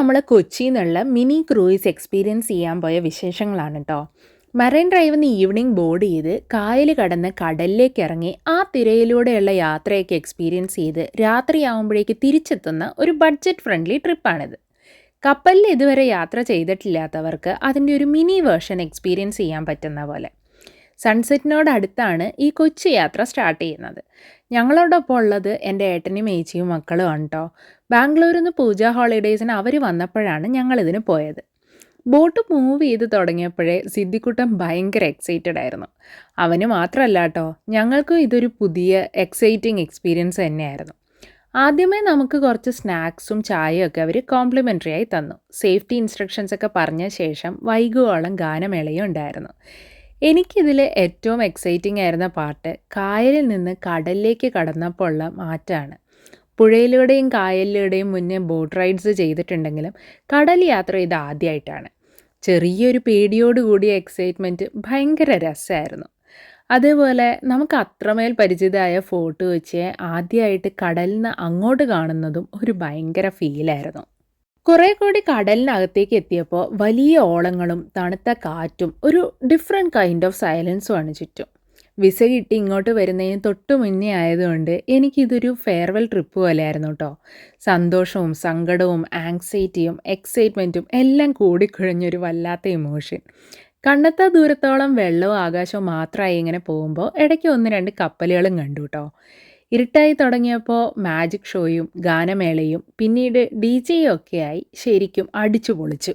നമ്മൾ കൊച്ചിയിൽ നിന്നുള്ള മിനി ക്രൂയിസ് എക്സ്പീരിയൻസ് ചെയ്യാൻ പോയ വിശേഷങ്ങളാണ് കേട്ടോ. മറൈൻ ഡ്രൈവിന്ന് ഈവനിങ് ബോർഡ് ചെയ്ത് കായൽ കടന്ന് കടലിലേക്ക് ഇറങ്ങി ആ തിരയിലൂടെയുള്ള യാത്രയൊക്കെ എക്സ്പീരിയൻസ് ചെയ്ത് രാത്രിയാവുമ്പോഴേക്ക് തിരിച്ചെത്തുന്ന ഒരു ബഡ്ജറ്റ് ഫ്രണ്ട്ലി ട്രിപ്പാണിത്. കപ്പലിൽ ഇതുവരെ യാത്ര ചെയ്തിട്ടില്ലാത്തവർക്ക് അതിൻ്റെ ഒരു മിനി വേർഷൻ എക്സ്പീരിയൻസ് ചെയ്യാൻ പറ്റുന്ന പോലെ. സൺസെറ്റിനോടടുത്താണ് ഈ കൊച്ചി യാത്ര സ്റ്റാർട്ട് ചെയ്യുന്നത്. ഞങ്ങളോടൊപ്പം ഉള്ളത് എൻ്റെ ഏട്ടനും ഏച്ചിയും മക്കളുമാണ് കേട്ടോ. ബാംഗ്ലൂരിൽ നിന്ന് പൂജ ഹോളിഡേയ്സിന് അവർ വന്നപ്പോഴാണ് ഞങ്ങളിതിന് പോയത്. ബോട്ട് മൂവ് ചെയ്ത് തുടങ്ങിയപ്പോഴേ സിദ്ദിക്കുട്ടൻ ഭയങ്കര എക്സൈറ്റഡ് ആയിരുന്നു. അവന് മാത്രമല്ല കേട്ടോ, ഞങ്ങൾക്കും ഇതൊരു പുതിയ എക്സൈറ്റിംഗ് എക്സ്പീരിയൻസ് തന്നെയായിരുന്നു. ആദ്യമേ നമുക്ക് കുറച്ച് സ്നാക്സും ചായയൊക്കെ അവർ കോംപ്ലിമെൻ്ററി ആയി തന്നു. സേഫ്റ്റി ഇൻസ്ട്രക്ഷൻസ് ഒക്കെ പറഞ്ഞ ശേഷം വൈകുവോളം ഗാനമേളയും ഉണ്ടായിരുന്നു. എനിക്കിതിൽ ഏറ്റവും എക്സൈറ്റിംഗ് ആയിരുന്ന പാട്ട് കായലിൽ നിന്ന് കടലിലേക്ക് കടന്നപ്പോൾ ഉള്ള മാറ്റമാണ്. പുഴയിലൂടെയും കായലിലൂടെയും മുന്നേ ബോട്ട് റൈഡ്സ് ചെയ്തിട്ടുണ്ടെങ്കിലും കടൽ യാത്ര ഇത് ആദ്യമായിട്ടാണ്. ചെറിയൊരു പേടിയോടുകൂടിയ എക്സൈറ്റ്മെൻറ്റ് ഭയങ്കര രസമായിരുന്നു. അതേപോലെ നമുക്ക് അത്രമേൽ പരിചിതമായ ഫോട്ടോ വെച്ച് ആദ്യമായിട്ട് കടലിൽ നിന്ന് അങ്ങോട്ട് കാണുന്നതും ഒരു ഭയങ്കര ഫീലായിരുന്നു. കുറേ കൂടി കടലിനകത്തേക്ക് എത്തിയപ്പോൾ വലിയ ഓളങ്ങളും തണുത്ത കാറ്റും ഒരു ഡിഫറെൻറ്റ് കൈൻഡ് ഓഫ് സൈലൻസുമാണ് ചുറ്റും. വിസ കിട്ടി ഇങ്ങോട്ട് വരുന്നതിന് തൊട്ട് മുന്നേ ആയതുകൊണ്ട് എനിക്കിതൊരു ഫെയർവെൽ ട്രിപ്പ് പോലെയായിരുന്നു കേട്ടോ. സന്തോഷവും സങ്കടവും ആങ്സൈറ്റിയും എക്സൈറ്റ്മെൻറ്റും എല്ലാം കൂടിക്കുഴഞ്ഞൊരു വല്ലാത്ത ഇമോഷൻ. കണ്ണെത്താ ദൂരത്തോളം വെള്ളവും ആകാശവും മാത്രമായി ഇങ്ങനെ പോകുമ്പോൾ ഇടയ്ക്ക് 1-2 കപ്പലുകളും കണ്ടു കേട്ടോ. ഇരുട്ടായി തുടങ്ങിയപ്പോൾ മാജിക് ഷോയും ഗാനമേളയും പിന്നീട് DJ ഒക്കെയായി ശരിക്കും അടിച്ചു പൊളിച്ചു.